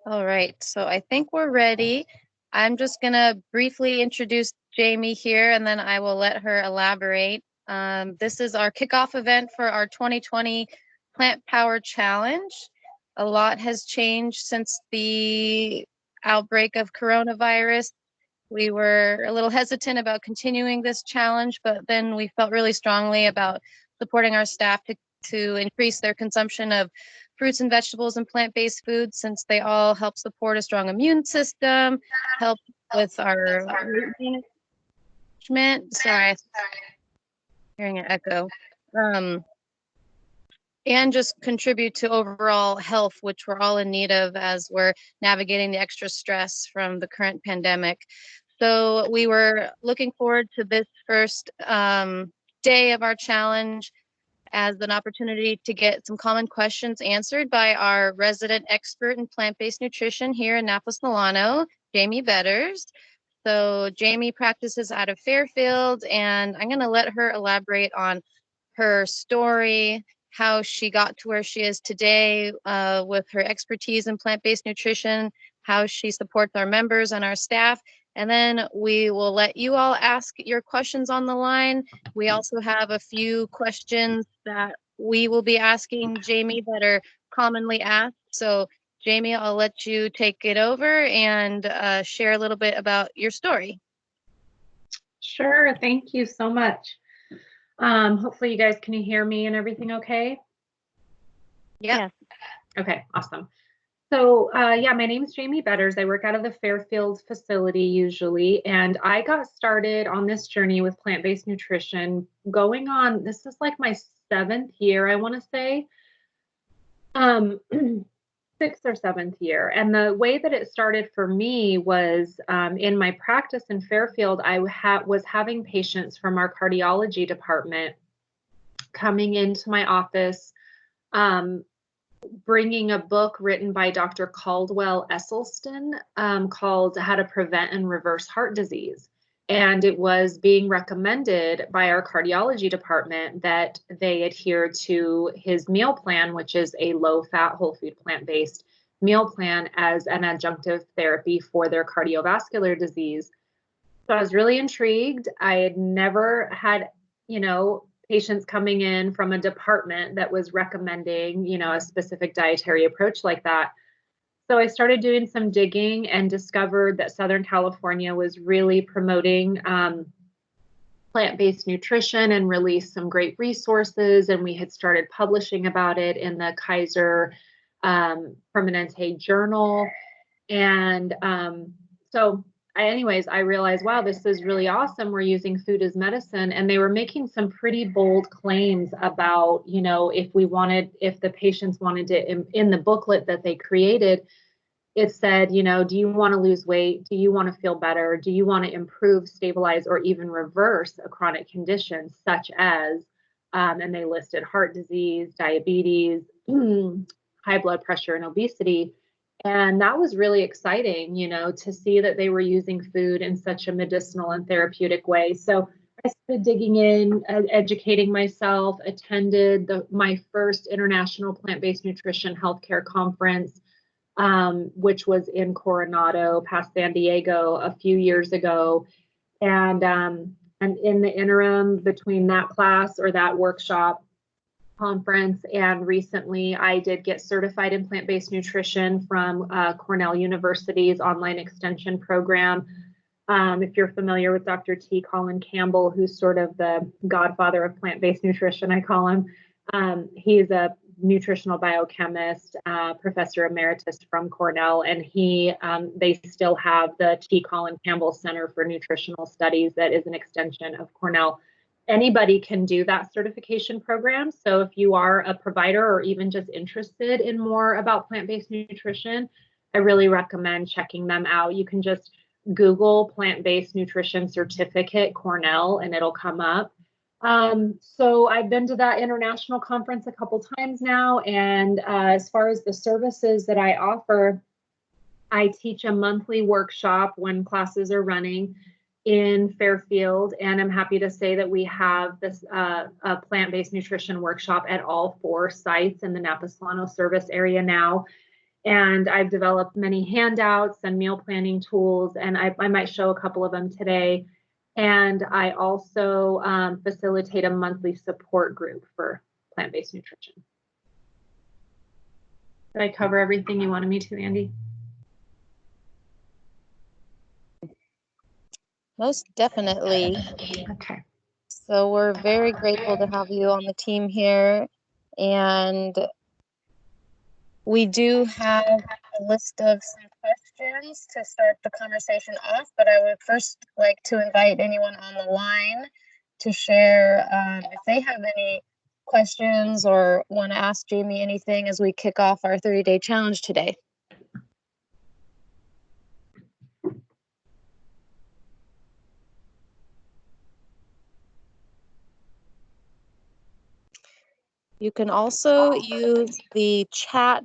All right, so I think we're ready. I'm just going to briefly introduce Jamie here, and then I will let her elaborate. This is our kickoff event for our 2020 Plant Power Challenge. A lot has changed since the outbreak of coronavirus. We were a little hesitant about continuing this challenge, but then we felt really strongly about supporting our staff to increase their consumption of fruits and vegetables and plant-based foods, since they all help support a strong immune system, help with our weight management. Sorry, I'm hearing an echo. And just contribute to overall health, which we're all in need of as we're navigating the extra stress from the current pandemic. So we were looking forward to this first day of our challenge as an opportunity to get some common questions answered by our resident expert in plant-based nutrition here in Naples, Milano, Jaime Betters. So Jamie practices out of Fairfield, and I'm going to let her elaborate on her story, how she got to where she is today with her expertise in plant-based nutrition, how she supports our members and our staff. And then we will let you all ask your questions on the line. We also have a few questions that we will be asking Jamie that are commonly asked. So Jamie, I'll let you take it over and share a little bit about your story. Sure, thank you so much. Hopefully you guys can hear me and everything okay? Yeah. Okay, awesome. So yeah, my name is Jaime Betters. I work out of the Fairfield facility usually, and I got started on this journey with plant-based nutrition going on, this is like my 7th year, I want to say. 6th or 7th year. And the way that it started for me was in my practice in Fairfield, I was having patients from our cardiology department coming into my office, bringing a book written by Dr. Caldwell Esselstyn called How to Prevent and Reverse Heart Disease. And it was being recommended by our cardiology department that they adhere to his meal plan, which is a low-fat, whole food, plant-based meal plan as an adjunctive therapy for their cardiovascular disease. So I was really intrigued. I had never had, patients coming in from a department that was recommending, a specific dietary approach like that. So I started doing some digging and discovered that Southern California was really promoting plant-based nutrition and released some great resources. And we had started publishing about it in the Kaiser Permanente Journal. And I realized, wow, this is really awesome. We're using food as medicine. And they were making some pretty bold claims about, if the patients wanted to, in the booklet that they created, it said, do you want to lose weight? Do you want to feel better? Do you want to improve, stabilize, or even reverse a chronic condition such as, and they listed heart disease, diabetes, high blood pressure, and obesity. And that was really exciting, to see that they were using food in such a medicinal and therapeutic way. So I started digging in, educating myself, attended my first International Plant-Based Nutrition Healthcare Conference, which was in Coronado, past San Diego, a few years ago. And in the interim between that class or that workshop, conference, and recently I did get certified in plant-based nutrition from Cornell University's online extension program. If you're familiar with Dr. T. Colin Campbell, who's sort of the godfather of plant-based nutrition, I call him. He's a nutritional biochemist, professor emeritus from Cornell, and they still have the T. Colin Campbell Center for Nutritional Studies that is an extension of Cornell. Anybody can do that certification program. So if you are a provider or even just interested in more about plant-based nutrition, I really recommend checking them out. You can just Google plant-based nutrition certificate Cornell and it'll come up. So I've been to that international conference a couple times now. And as far as the services that I offer, I teach a monthly workshop when classes are running in Fairfield, and I'm happy to say that we have this a plant-based nutrition workshop at all 4 sites in the Napa Solano service area now. And I've developed many handouts and meal planning tools, and I might show a couple of them today. And I also facilitate a monthly support group for plant-based nutrition. Did I cover everything you wanted me to, Andy? Most definitely. Okay. So we're very grateful to have you on the team here. And we do have a list of some questions to start the conversation off, but I would first like to invite anyone on the line to share if they have any questions or want to ask Jaime anything as we kick off our 30-day challenge today. You can also use the chat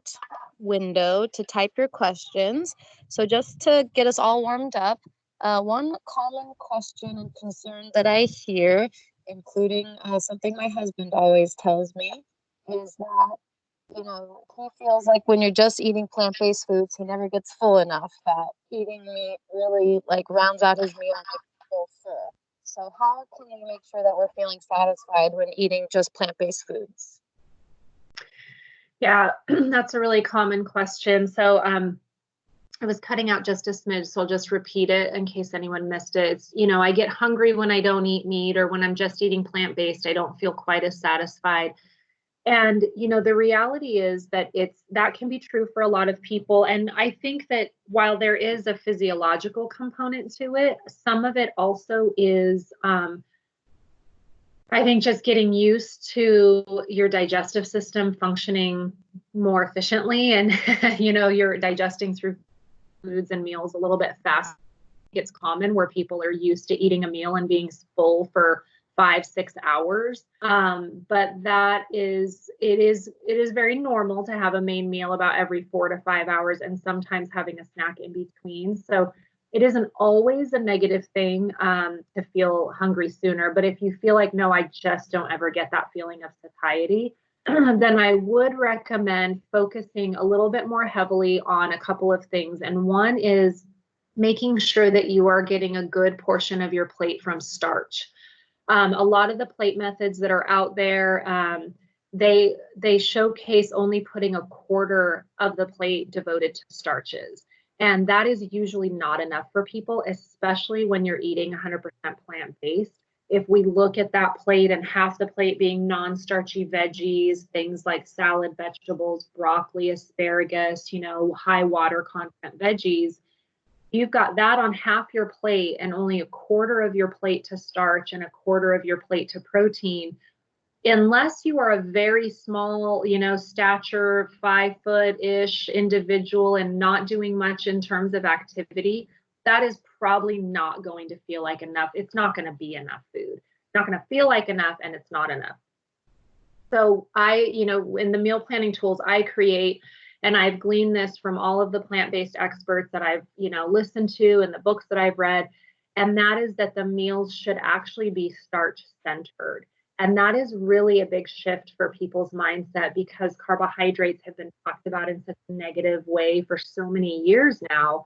window to type your questions. So just to get us all warmed up, one common question and concern that I hear, including something my husband always tells me, is that, you know, he feels like when you're just eating plant-based foods, he never gets full enough, that eating meat really like rounds out his meal and makes him feel full. So how can we make sure that we're feeling satisfied when eating just plant-based foods? Yeah, that's a really common question. So I was cutting out just a smidge, so I'll just repeat it in case anyone missed it. It's, you know, I get hungry when I don't eat meat, or when I'm just eating plant-based, I don't feel quite as satisfied. And, you know, the reality is that that can be true for a lot of people. And I think that while there is a physiological component to it, some of it also is, I think, just getting used to your digestive system functioning more efficiently, and, you know, you're digesting through foods and meals a little bit fast. It's common where people are used to eating a meal and being full for 5-6 hours. But it is very normal to have a main meal about every 4 to 5 hours, and sometimes having a snack in between. So it isn't always a negative thing to feel hungry sooner. But if you feel like, no, I just don't ever get that feeling of satiety, then I would recommend focusing a little bit more heavily on a couple of things. And one is making sure that you are getting a good portion of your plate from starch. A lot of the plate methods that are out there, they showcase only putting a quarter of the plate devoted to starches. And that is usually not enough for people, especially when you're eating 100% plant-based. If we look at that plate and half the plate being non-starchy veggies, things like salad, vegetables, broccoli, asparagus, you know, high water content veggies, you've got that on half your plate and only a quarter of your plate to starch and a quarter of your plate to protein. Unless you are a very small, you know, stature, 5-foot-ish individual and not doing much in terms of activity, that is probably not going to feel like enough. It's not going to be enough food. It's not going to feel like enough, and it's not enough. So you know, in the meal planning tools I create, and I've gleaned this from all of the plant-based experts that I've, you know, listened to and the books that I've read, and that is that the meals should actually be starch centered. And that is really a big shift for people's mindset, because carbohydrates have been talked about in such a negative way for so many years now,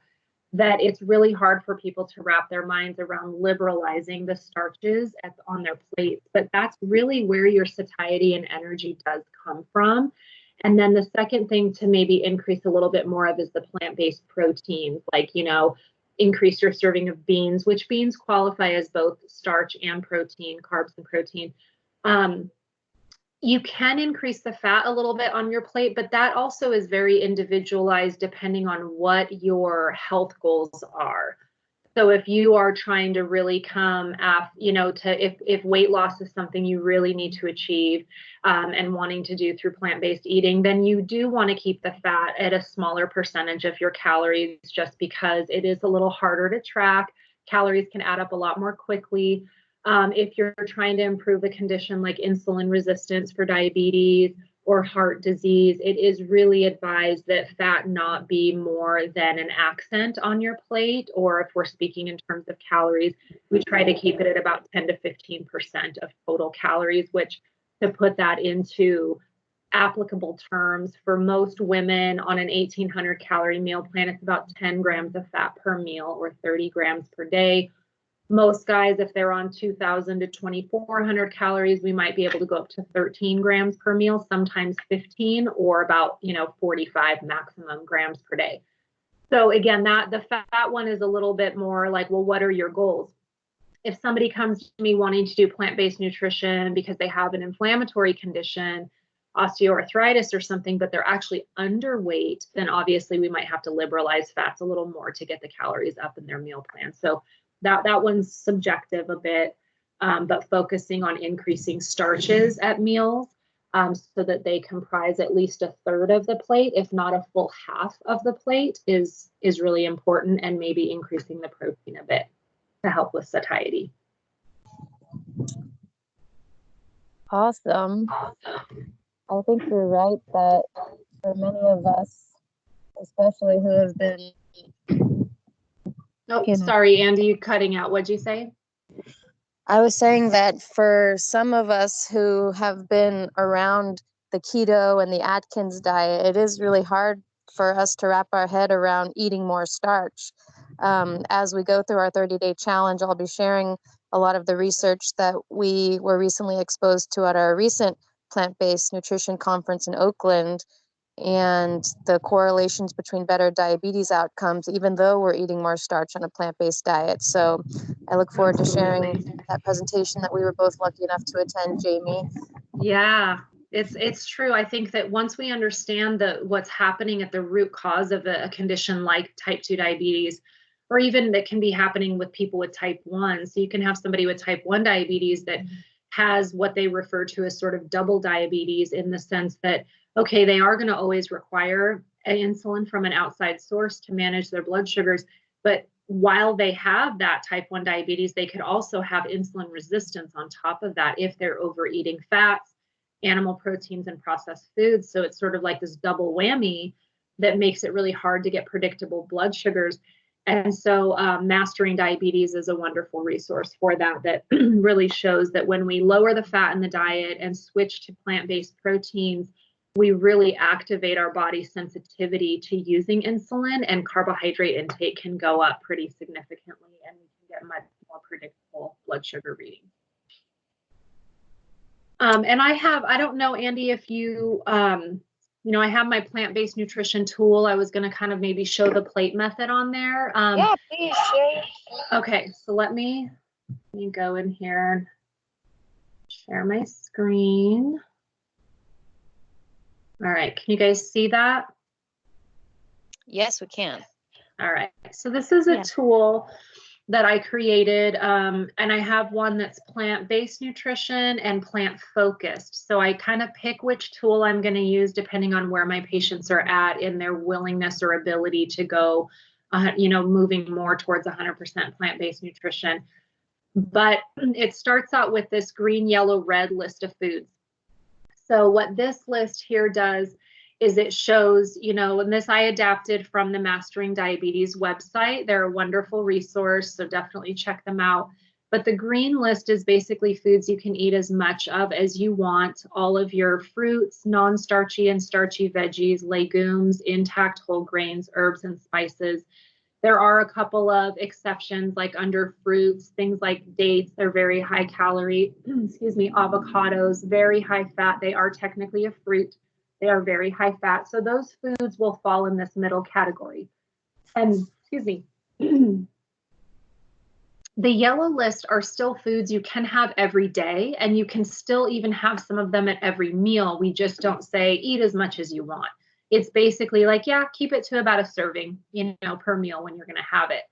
that it's really hard for people to wrap their minds around liberalizing the starches on their plates. But that's really where your satiety and energy does come from. And then the second thing to maybe increase a little bit more of is the plant-based proteins, like, you know, increase your serving of beans, which beans qualify as both starch and protein, carbs and protein. You can increase the fat a little bit on your plate, but that also is very individualized depending on what your health goals are. So if you are trying to really come you know, if weight loss is something you really need to achieve and wanting to do through plant-based eating, then you do want to keep the fat at a smaller percentage of your calories, just because it is a little harder to track. Calories can add up a lot more quickly. If you're trying to improve a condition like insulin resistance for diabetes or heart disease, it is really advised that fat not be more than an accent on your plate. Or if we're speaking in terms of calories, we try to keep it at about 10 to 15% of total calories, which, to put that into applicable terms, for most women on an 1,800 calorie meal plan, it's about 10 grams of fat per meal or 30 grams per day. Most guys, if they're on 2,000 to 2,400 calories, we might be able to go up to 13 grams per meal, sometimes 15, or about 45 maximum grams per day. So again, that the fat one is a little bit more like, well, what are your goals? If somebody comes to me wanting to do plant-based nutrition because they have an inflammatory condition, osteoarthritis or something, but they're actually underweight, then obviously we might have to liberalize fats a little more to get the calories up in their meal plan. So that one's subjective a bit, but focusing on increasing starches at meals so that they comprise at least a third of the plate, if not a full half of the plate, is really important, and maybe increasing the protein a bit to help with satiety. Awesome. I think you're right that for many of us, especially who have been... Oh, sorry, Andy, you cutting out. What'd you say? I was saying that for some of us who have been around the keto and the Atkins diet, it is really hard for us to wrap our head around eating more starch. As we go through our 30-day challenge, I'll be sharing a lot of the research that we were recently exposed to at our recent plant-based nutrition conference in Oakland, and the correlations between better diabetes outcomes, even though we're eating more starch on a plant-based diet. So I look forward to sharing that presentation that we were both lucky enough to attend, Jamie. Yeah, it's true. I think that once we understand what's happening at the root cause of a condition like type 2 diabetes, or even that can be happening with people with type 1. So you can have somebody with type 1 diabetes that has what they refer to as sort of double diabetes, in the sense that, okay, they are going to always require insulin from an outside source to manage their blood sugars. But while they have that type 1 diabetes, they could also have insulin resistance on top of that if they're overeating fats, animal proteins, and processed foods. So it's sort of like this double whammy that makes it really hard to get predictable blood sugars. And so Mastering Diabetes is a wonderful resource for that really shows that when we lower the fat in the diet and switch to plant-based proteins, we really activate our body's sensitivity to using insulin, and carbohydrate intake can go up pretty significantly, and we can get much more predictable blood sugar readings. And I don't know, Andy, if you, I have my plant-based nutrition tool. I was going to kind of maybe show the plate method on there. Yeah, please share. Okay, so let me go in here and share my screen. All right, can you guys see that? Yes, we can. All right, so this is a tool that I created, and I have one that's plant-based nutrition and plant-focused. So I kind of pick which tool I'm going to use depending on where my patients are at in their willingness or ability to go, moving more towards 100% plant-based nutrition. But it starts out with this green, yellow, red list of foods. So what this list here does is it shows, and this I adapted from the Mastering Diabetes website. They're a wonderful resource, so definitely check them out. But the green list is basically foods you can eat as much of as you want. All of your fruits, non-starchy and starchy veggies, legumes, intact whole grains, herbs, and spices. There are a couple of exceptions, like under fruits, things like dates, they're very high calorie, avocados, very high fat. They are technically a fruit. They are very high fat. So those foods will fall in this middle category. And the yellow list are still foods you can have every day, and you can still even have some of them at every meal. We just don't say eat as much as you want. It's basically like, keep it to about a serving, per meal when you're going to have it.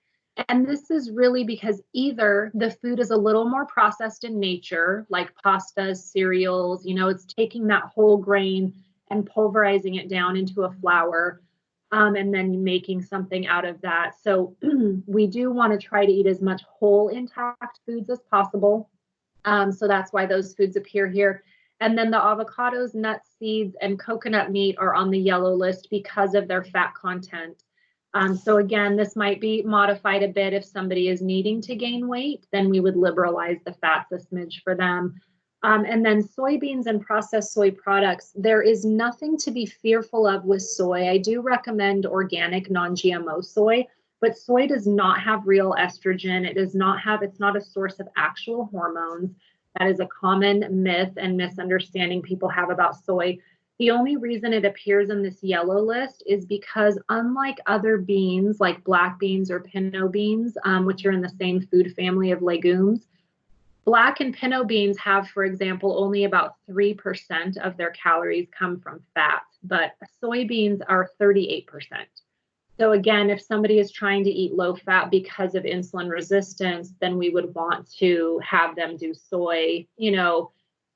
And this is really because either the food is a little more processed in nature, like pastas, cereals, it's taking that whole grain and pulverizing it down into a flour, and then making something out of that. So we do want to try to eat as much whole intact foods as possible. So that's why those foods appear here. And then the avocados, nuts, seeds, and coconut meat are on the yellow list because of their fat content. So again, this might be modified a bit if somebody is needing to gain weight, then we would liberalize the fats a smidge for them. And then soybeans and processed soy products, there is nothing to be fearful of with soy. I do recommend organic non-GMO soy, but soy does not have real estrogen. It does not have, it's not a source of actual hormones. That is a common myth and misunderstanding people have about soy. The only reason it appears in this yellow list is because unlike other beans like black beans or pinto beans, which are in the same food family of legumes, black and pinto beans have, for example, only about 3% of their calories come from fat, but soybeans are 38%. So again, if somebody is trying to eat low fat because of insulin resistance, then we would want to have them do soy. You know,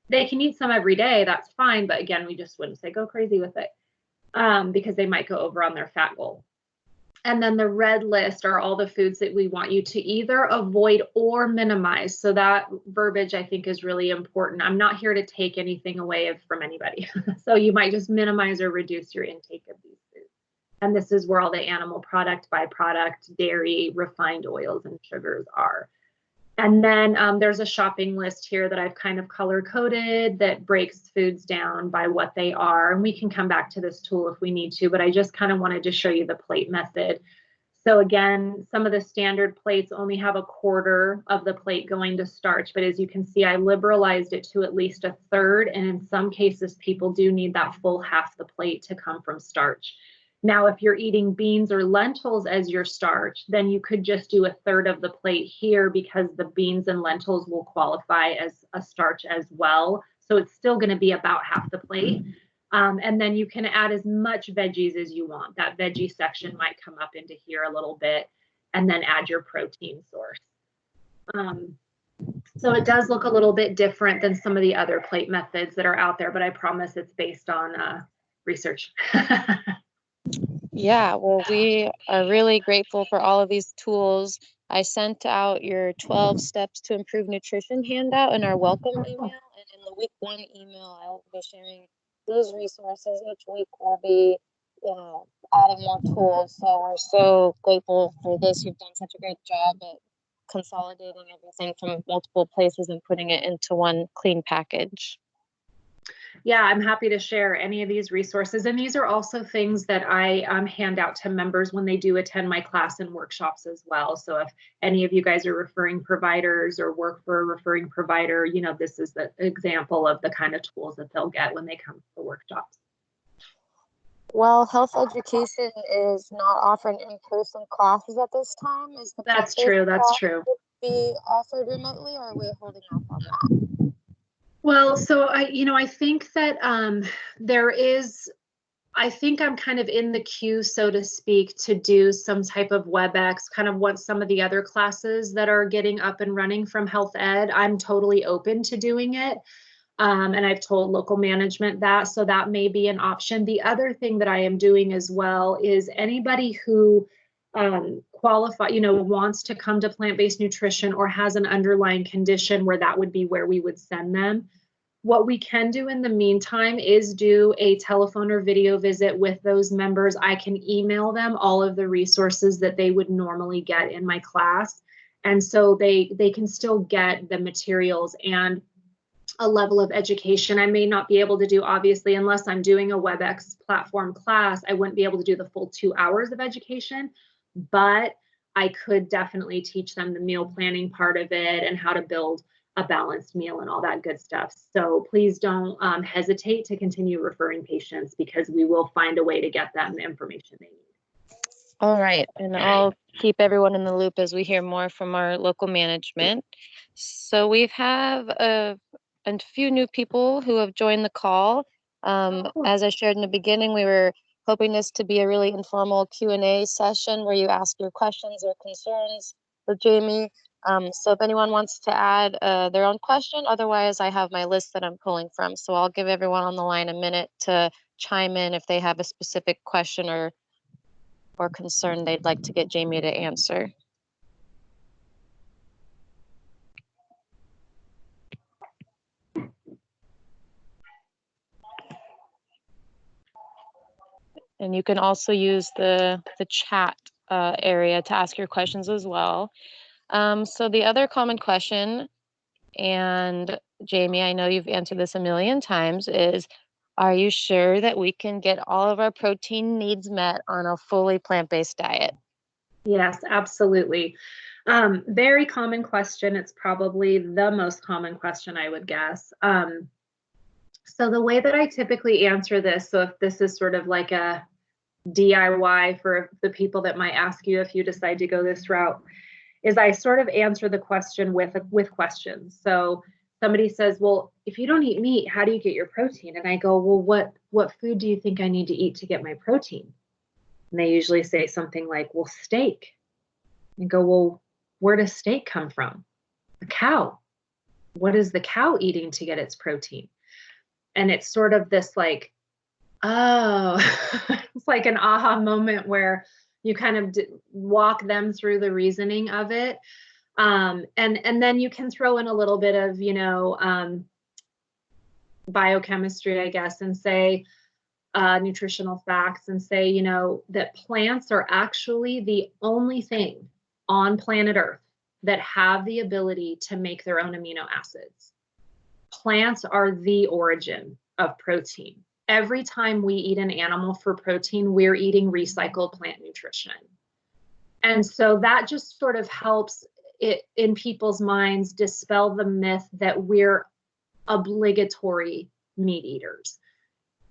they can eat some every day, that's fine, but again, we just wouldn't say go crazy with it because they might go over on their fat goal. And then the red list are all the foods that we want you to either avoid or minimize. So that verbiage I think is really important. I'm not here to take anything away from anybody. So you might just minimize or reduce your intake of these foods. And this is where all the animal product, byproduct, dairy, refined oils, and sugars are. And then there's a shopping list here that I've kind of color coded that breaks foods down by what they are. And we can come back to this tool if we need to, but I just kind of wanted to show you the plate method. So again, some of the standard plates only have a quarter of the plate going to starch, but as you can see, I liberalized it to at least a third. And in some cases, people do need that full half the plate to come from starch. Now, if you're eating beans or lentils as your starch, then you could just do a third of the plate here because the beans and lentils will qualify as a starch as well. So it's still going to be about half the plate. And then you can add as much veggies as you want. That veggie section might come up into here a little bit, and then add your protein source. So it does look a little bit different than some of the other plate methods that are out there, but I promise it's based on research. Yeah, well, we are really grateful for all of these tools. I sent out your 12 steps to improve nutrition handout in our welcome email. And in the week 1 email, I'll be sharing these resources. Each week we'll be, adding more tools. So we're so grateful for this. You've done such a great job at consolidating everything from multiple places and putting it into one clean package. Yeah, I'm happy to share any of these resources. And these are also things that I hand out to members when they do attend my class and workshops as well. So if any of you guys are referring providers or work for a referring provider, you know, this is the example of the kind of tools that they'll get when they come to the workshops. Well, health education is not offering in-person classes at this time. Is the That's true. That's true. be offered remotely, or are we holding off on that? Well, so I think that there is, I think I'm kind of in the queue, so to speak, to do some type of WebEx, kind of what some of the other classes that are getting up and running from health ed. I'm totally open to doing it. And I've told local management that, so that may be an option. The other thing that I am doing as well is anybody who wants to come to plant-based nutrition or has an underlying condition where that would be where we would send them. What we can do in the meantime is do a telephone or video visit with those members. I can email them all of the resources that they would normally get in my class. And so they can still get the materials and a level of education I may not be able to do, obviously, unless I'm doing a WebEx platform class. I wouldn't be able to do the full 2 hours of education, but I could definitely teach them the meal planning part of it and how to build a balanced meal and all that good stuff. So please don't hesitate to continue referring patients, because we will find a way to get them the information they need. All right, and I'll keep everyone in the loop as we hear more from our local management. So we have a few new people who have joined the call. As I shared in the beginning, we were hoping this to be a really informal Q&A session where you ask your questions or concerns with Jaime. So if anyone wants to add their own question, otherwise I have my list that I'm pulling from. So I'll give everyone on the line a minute to chime in if they have a specific question or concern they'd like to get Jaime to answer. And you can also use the chat area to ask your questions as well. So the other common question, and Jamie, I know you've answered this a million times, is are you sure that we can get all of our protein needs met on a fully plant-based diet? Yes, absolutely. Very common question. It's probably the most common question, I would guess. So the way that I typically answer this, so if this is sort of like a DIY for the people that might ask you if you decide to go this route, is I sort of answer the question with questions. So somebody says, "Well, if you don't eat meat, how do you get your protein?" And I go, "Well, what food do you think I need to eat to get my protein?" And they usually say something like, "Well, steak." And go, "Well, where does steak come from?" "A cow." "What is the cow eating to get its protein?" And it's sort of this like, oh, it's like an aha moment where you kind of walk them through the reasoning of it. And then you can throw in a little bit of, biochemistry, I guess, and say nutritional facts and say, that plants are actually the only thing on planet Earth that have the ability to make their own amino acids. Plants are the origin of protein. Every time we eat an animal for protein, we're eating recycled plant nutrition. And so that just sort of helps it in people's minds dispel the myth that we're obligatory meat eaters.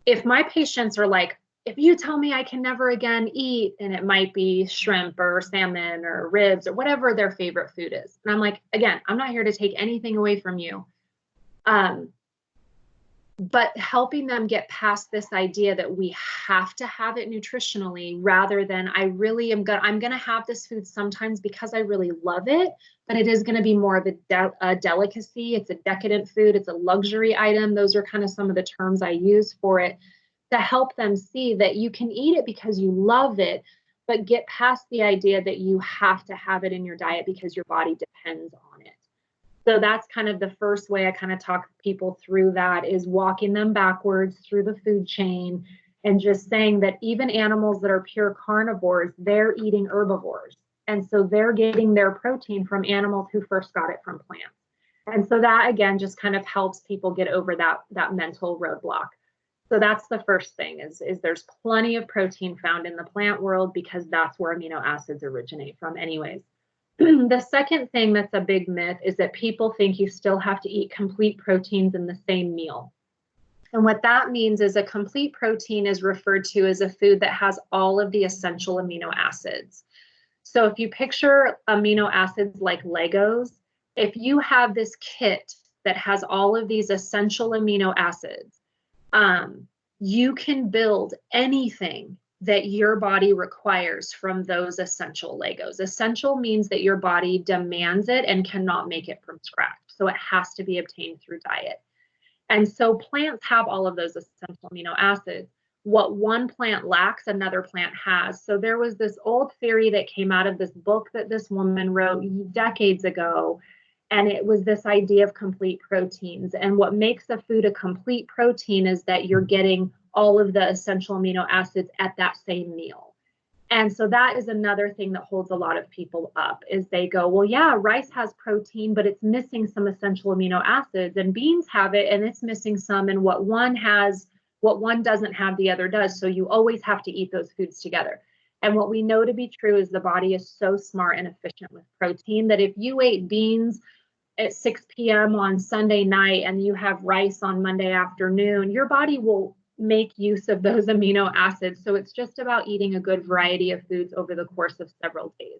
If my patients are like, "If you tell me I can never again eat," and it might be shrimp or salmon or ribs or whatever their favorite food is. And I'm like, again, I'm not here to take anything away from you. But helping them get past this idea that we have to have it nutritionally rather than I'm going to have this food sometimes because I really love it, but it is going to be more of a delicacy. It's a decadent food. It's a luxury item. Those are kind of some of the terms I use for it to help them see that you can eat it because you love it, but get past the idea that you have to have it in your diet because your body depends on it. So that's kind of the first way I kind of talk people through that, is walking them backwards through the food chain and just saying that even animals that are pure carnivores, they're eating herbivores. And so they're getting their protein from animals who first got it from plants. And so that, again, just kind of helps people get over that mental roadblock. So that's the first thing is there's plenty of protein found in the plant world because that's where amino acids originate from anyways. The second thing that's a big myth is that people think you still have to eat complete proteins in the same meal. And what that means is a complete protein is referred to as a food that has all of the essential amino acids. So if you picture amino acids like Legos, if you have this kit that has all of these essential amino acids, you can build anything that your body requires from those essential Legos. Essential means that your body demands it and cannot make it from scratch. So it has to be obtained through diet. And so plants have all of those essential amino acids. What one plant lacks, another plant has. So there was this old theory that came out of this book that this woman wrote decades ago. And it was this idea of complete proteins. And what makes a food a complete protein is that you're getting all of the essential amino acids at that same meal. And so that is another thing that holds a lot of people up, is they go, well, yeah, rice has protein, but it's missing some essential amino acids, and beans have it and it's missing some, and what one has, what one doesn't have, the other does. So you always have to eat those foods together. And what we know to be true is the body is so smart and efficient with protein that if you ate beans at 6 p.m. on Sunday night and you have rice on Monday afternoon, your body will make use of those amino acids. So it's just about eating a good variety of foods over the course of several days.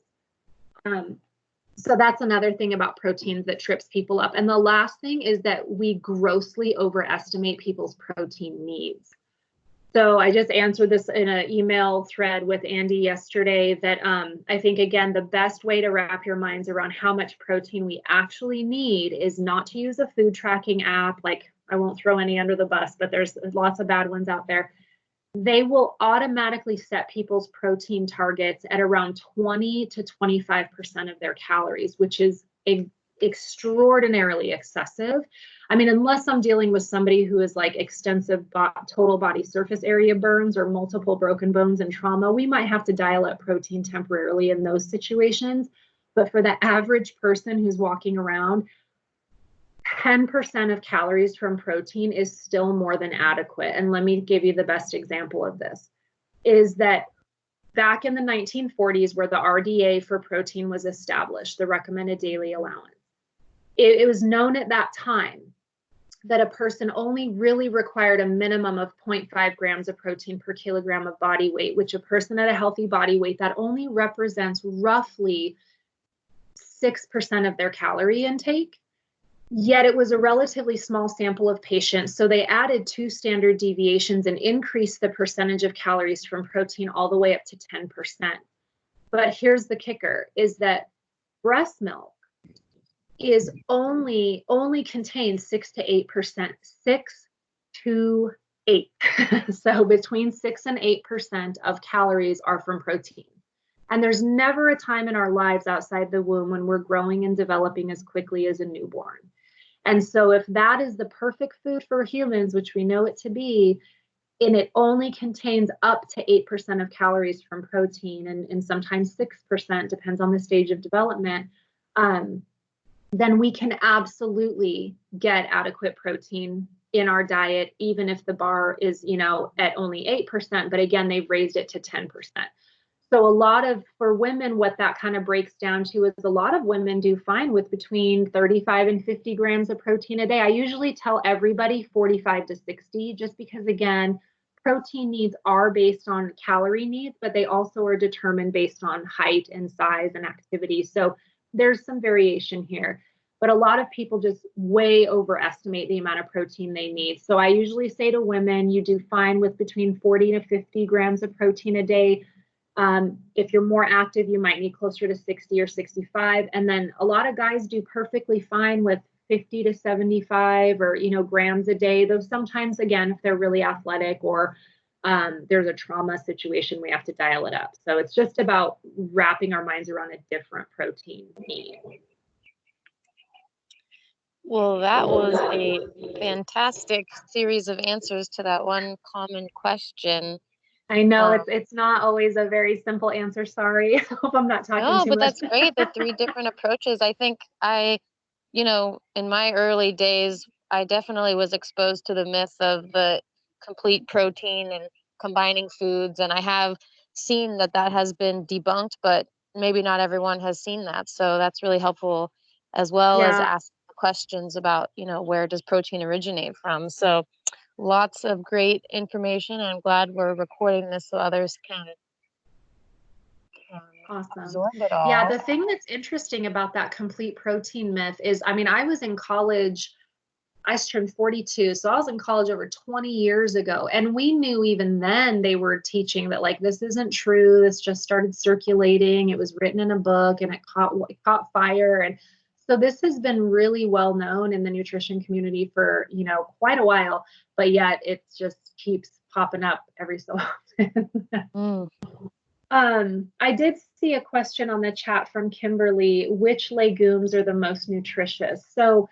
So that's another thing about proteins that trips people up. And the last thing is that we grossly overestimate people's protein needs. So I just answered this in an email thread with Andy yesterday that I think, again, the best way to wrap your minds around how much protein we actually need is not to use a food tracking app. Like, I won't throw any under the bus, but there's lots of bad ones out there. They will automatically set people's protein targets at around 20 to 25% of their calories, which is extraordinarily excessive. I mean, unless I'm dealing with somebody who is like extensive total body surface area burns or multiple broken bones and trauma, we might have to dial up protein temporarily in those situations. But for the average person who's walking around, 10% of calories from protein is still more than adequate. And let me give you the best example of this, is that back in the 1940s, where the RDA for protein was established, the recommended daily allowance, it was known at that time that a person only really required a minimum of 0.5 grams of protein per kilogram of body weight, which a person at a healthy body weight, that only represents roughly 6% of their calorie intake. Yet it was a relatively small sample of patients. So they added 2 standard deviations and increased the percentage of calories from protein all the way up to 10%. But here's the kicker, is that breast milk is only contains 6 to 8%, 6 to 8. So between 6 and 8% of calories are from protein. And there's never a time in our lives outside the womb when we're growing and developing as quickly as a newborn. And so if that is the perfect food for humans, which we know it to be, and it only contains up to 8% of calories from protein, and sometimes 6%, depends on the stage of development, then we can absolutely get adequate protein in our diet, even if the bar is, at only 8%. But again, they've raised it to 10%. So for women, what that kind of breaks down to is a lot of women do fine with between 35 and 50 grams of protein a day. I usually tell everybody 45 to 60, just because, again, protein needs are based on calorie needs, but they also are determined based on height and size and activity. So there's some variation here. But a lot of people just way overestimate the amount of protein they need. So I usually say to women, you do fine with between 40 to 50 grams of protein a day. If you're more active, you might need closer to 60 or 65. And then a lot of guys do perfectly fine with 50 to 75 or, grams a day. Though sometimes, again, if they're really athletic or there's a trauma situation, we have to dial it up. So it's just about wrapping our minds around a different protein need. Well, that was a fantastic series of answers to that one common question. I know it's not always a very simple answer. Sorry. I hope I'm not talking too but much. that's great. The 3 different approaches. I think in my early days, I definitely was exposed to the myth of the complete protein and combining foods. And I have seen that has been debunked, but maybe not everyone has seen that. So that's really helpful, as well as asking questions about, where does protein originate from? So lots of great information. I'm glad we're recording this so others can absorb it all. Yeah, the thing that's interesting about that complete protein myth is, I was in college, I turned 42, so I was in college over 20 years ago, and we knew even then they were teaching that, like, this isn't true, this just started circulating, it was written in a book, and it caught fire. And so this has been really well known in the nutrition community for, quite a while, but yet it just keeps popping up every so often. I did see a question on the chat from Kimberly, which legumes are the most nutritious? So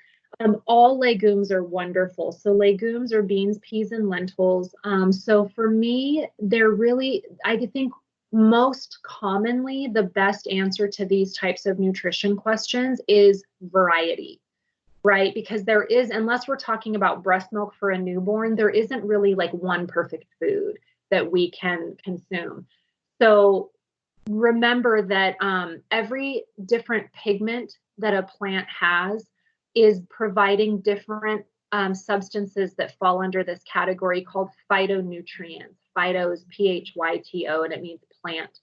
all legumes are wonderful. So legumes are beans, peas, and lentils. So for me, they're really, I think most commonly the best answer to these types of nutrition questions is variety, right? Because there is, unless we're talking about breast milk for a newborn, there isn't really like one perfect food that we can consume. So remember that every different pigment that a plant has is providing different substances that fall under this category called phytonutrients. Phyto is P-H-Y-T-O, and it means plant.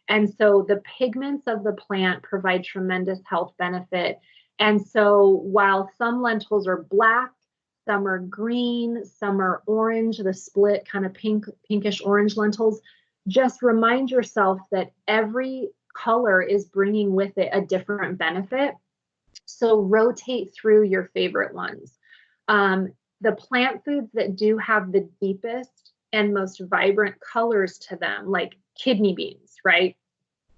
And so the pigments of the plant provide tremendous health benefit. And so while some lentils are black, some are green, some are orange, the split kind of pinkish orange lentils, just remind yourself that every color is bringing with it a different benefit. So rotate through your favorite ones. The plant foods that do have the deepest and most vibrant colors to them, like kidney beans, right?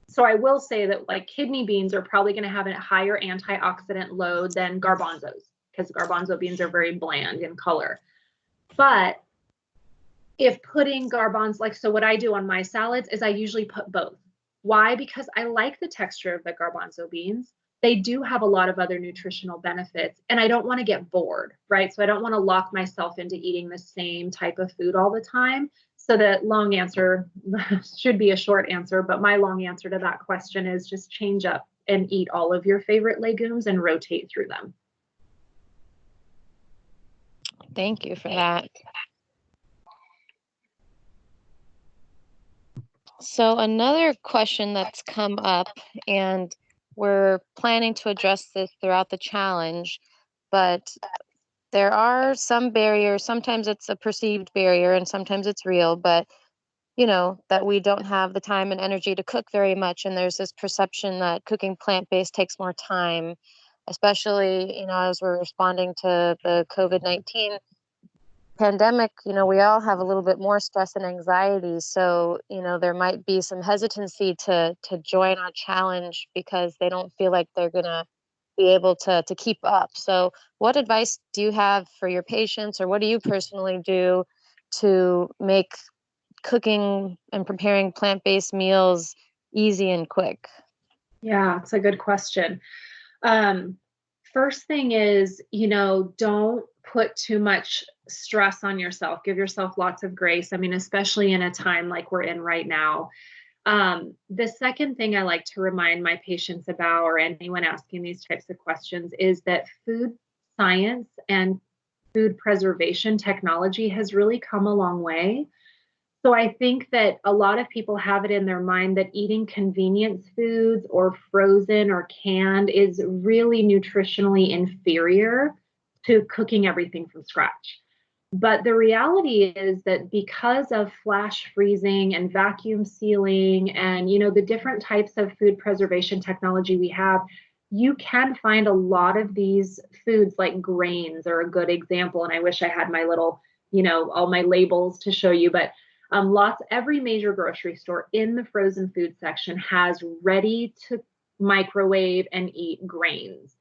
So I will say that like kidney beans are probably going to have a higher antioxidant load than garbanzos, because garbanzo beans are very bland in color. But if putting garbanzo, so what I do on my salads is I usually put both. Why? Because I like the texture of the garbanzo beans, they do have a lot of other nutritional benefits. And I don't want to get bored, right? So I don't want to lock myself into eating the same type of food all the time. So the long answer should be a short answer, but my long answer to that question is just change up and eat all of your favorite legumes and rotate through them. Thank you for that. So another question that's come up, and we're planning to address this throughout the challenge, but there are some barriers. Sometimes it's a perceived barrier and sometimes it's real, but that we don't have the time and energy to cook very much. And there's this perception that cooking plant-based takes more time, especially, as we're responding to the COVID-19 pandemic. We all have a little bit more stress and anxiety. So, there might be some hesitancy to join our challenge because they don't feel like they're going to be able to keep up. So what advice do you have for your patients, or what do you personally do to make cooking and preparing plant-based meals easy and quick? Yeah, it's a good question. First thing is, don't put too much stress on yourself. Give yourself lots of grace. I mean, especially in a time like we're in right now. The second thing I like to remind my patients about, or anyone asking these types of questions, is that food science and food preservation technology has really come a long way. So I think that a lot of people have it in their mind that eating convenience foods or frozen or canned is really nutritionally inferior to cooking everything from scratch. But the reality is that because of flash freezing and vacuum sealing and, the different types of food preservation technology we have, you can find a lot of these foods, like grains are a good example. And I wish I had my little, all my labels to show you, but every major grocery store in the frozen food section has ready to microwave and eat grains.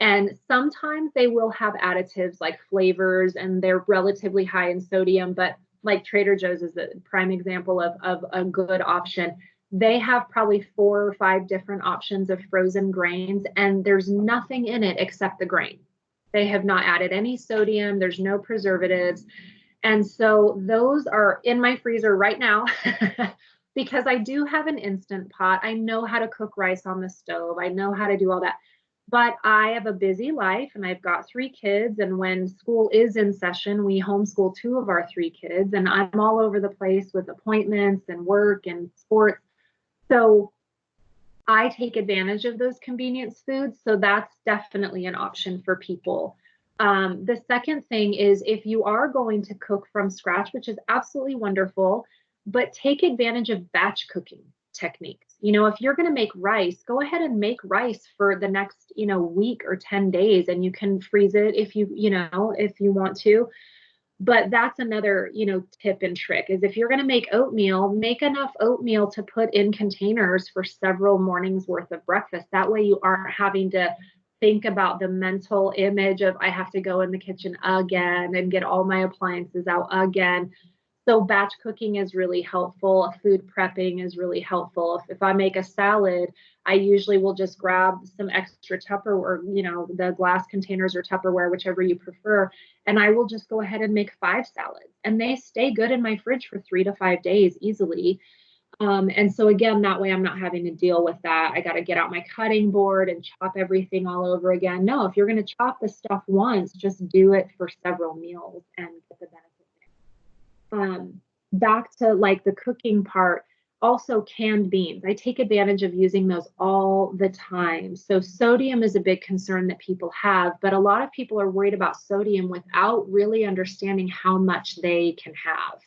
And sometimes they will have additives like flavors, and they're relatively high in sodium, but like Trader Joe's is a prime example of a good option. They have probably 4 or 5 different options of frozen grains, and there's nothing in it except the grain. They have not added any sodium. There's no preservatives. And so those are in my freezer right now because I do have an Instant Pot. I know how to cook rice on the stove. I know how to do all that. But I have a busy life and I've got 3 kids. And when school is in session, we homeschool 2 of our 3 kids. And I'm all over the place with appointments and work and sports. So I take advantage of those convenience foods. So that's definitely an option for people. The second thing is, if you are going to cook from scratch, which is absolutely wonderful, but take advantage of batch cooking techniques. If you're going to make rice, go ahead and make rice for the next, week or 10 days, and you can freeze it if if you want to. But that's another, tip and trick is, if you're going to make oatmeal, make enough oatmeal to put in containers for several mornings worth of breakfast. That way you aren't having to think about the mental image of, I have to go in the kitchen again and get all my appliances out again. So batch cooking is really helpful. Food prepping is really helpful. If I make a salad, I usually will just grab some extra Tupperware, the glass containers or Tupperware, whichever you prefer, and I will just go ahead and make 5 salads. And they stay good in my fridge for 3 to 5 days easily. And so again, that way I'm not having to deal with that. I got to get out my cutting board and chop everything all over again. No, if you're going to chop the stuff once, just do it for several meals and get the benefit. Back to like the cooking part, also canned beans. I take advantage of using those all the time. So sodium is a big concern that people have, but a lot of people are worried about sodium without really understanding how much they can have.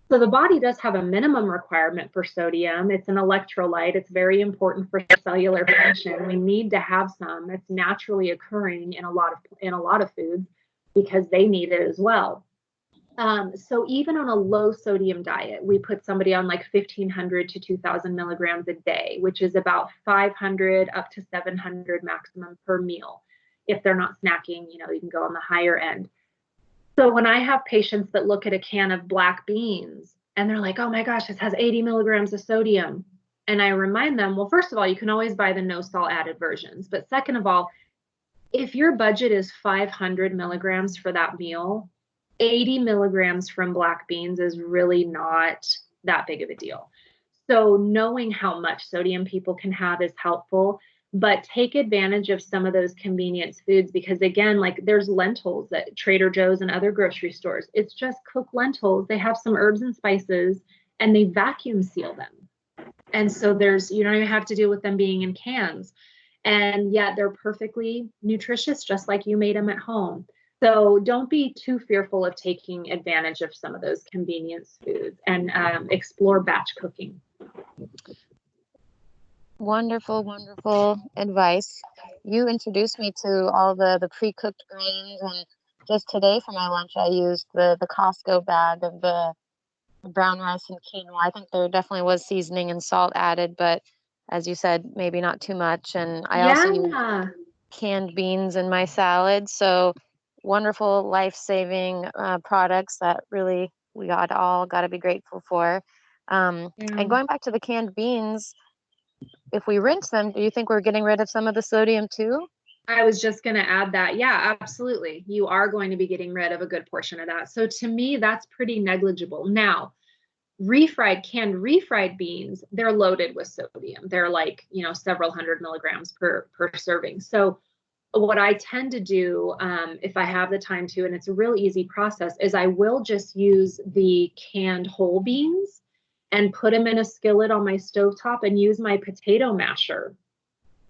So the body does have a minimum requirement for sodium. It's an electrolyte. It's very important for cellular function. We need to have some. It's naturally occurring in a lot of foods because they need it as well. So even on a low sodium diet, we put somebody on like 1,500 to 2,000 milligrams a day, which is about 500 up to 700 maximum per meal. If they're not snacking, you can go on the higher end. So when I have patients that look at a can of black beans and they're like, oh my gosh, this has 80 milligrams of sodium. And I remind them, well, first of all, you can always buy the no salt added versions. But second of all, if your budget is 500 milligrams for that meal, 80 milligrams from black beans is really not that big of a deal. So knowing how much sodium people can have is helpful, but take advantage of some of those convenience foods, because again, like there's lentils at Trader Joe's and other grocery stores. It's just cooked lentils. They have some herbs and spices and they vacuum seal them. And so you don't even have to deal with them being in cans. And yet they're perfectly nutritious, just like you made them at home. So don't be too fearful of taking advantage of some of those convenience foods, and explore batch cooking. Wonderful, wonderful advice. You introduced me to all the pre-cooked grains, and just today for my lunch I used the Costco bag of the brown rice and quinoa. I think there definitely was seasoning and salt added, but as you said, maybe not too much. And I also use canned beans in my salad. So wonderful, life-saving products that really we all got to be grateful for. And going back to the canned beans, if we rinse them, do you think we're getting rid of some of the sodium too? I was just going to add that. Yeah, absolutely. You are going to be getting rid of a good portion of that. So to me, that's pretty negligible. Now, canned refried beans, they're loaded with sodium. They're like, several hundred milligrams per serving. So what I tend to do, if I have the time to, and it's a real easy process, is I will just use the canned whole beans and put them in a skillet on my stovetop and use my potato masher.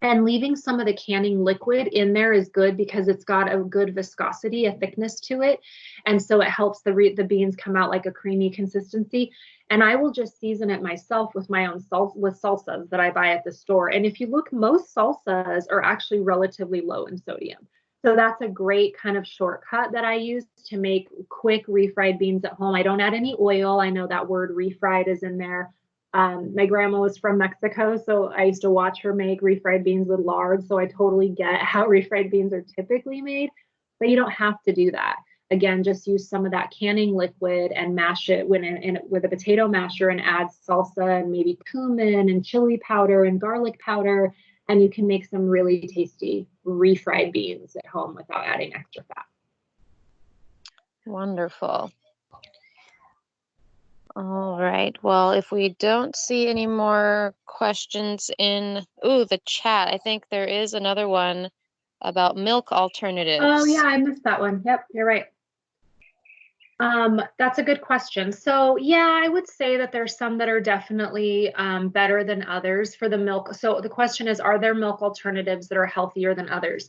And leaving some of the canning liquid in there is good because it's got a good viscosity, a thickness to it. And so it helps the beans come out like a creamy consistency. And I will just season it myself with my own salsas that I buy at the store. And if you look, most salsas are actually relatively low in sodium. So that's a great kind of shortcut that I use to make quick refried beans at home. I don't add any oil. I know that word refried is in there. My grandma was from Mexico, so I used to watch her make refried beans with lard. So I totally get how refried beans are typically made, but you don't have to do that. Again, just use some of that canning liquid and mash it with a potato masher and add salsa and maybe cumin and chili powder and garlic powder. And you can make some really tasty refried beans at home without adding extra fat. Wonderful. All right. Well, if we don't see any more questions in the chat, I think there is another one about milk alternatives. Oh yeah, I missed that one. Yep, you're right. That's a good question. So yeah, I would say that there's some that are definitely better than others for the milk. So the question is, are there milk alternatives that are healthier than others?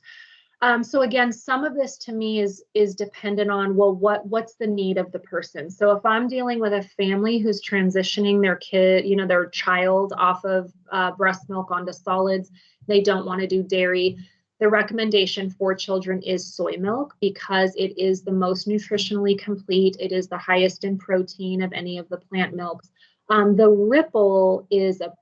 So again, some of this to me is dependent on, well, what's the need of the person. So if I'm dealing with a family who's transitioning their kid, their child off of breast milk onto solids, they don't want to do dairy. The recommendation for children is soy milk because it is the most nutritionally complete. It is the highest in protein of any of the plant milks. The Ripple is a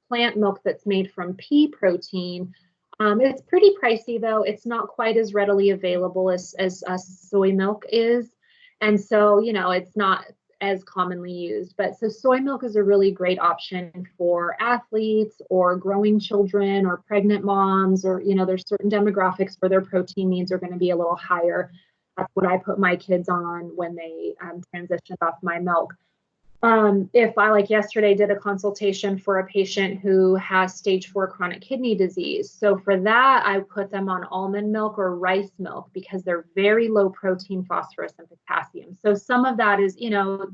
plant milk that's made from pea protein. It's pretty pricey though. It's not quite as readily available as soy milk is. And so, it's not as commonly used, but so soy milk is a really great option for athletes or growing children or pregnant moms, or, there's certain demographics where their protein needs are going to be a little higher. That's what I put my kids on when they transitioned off my milk. If I, like yesterday, did a consultation for a patient who has stage 4 chronic kidney disease. So for that, I put them on almond milk or rice milk because they're very low protein, phosphorus, and potassium. So some of that is,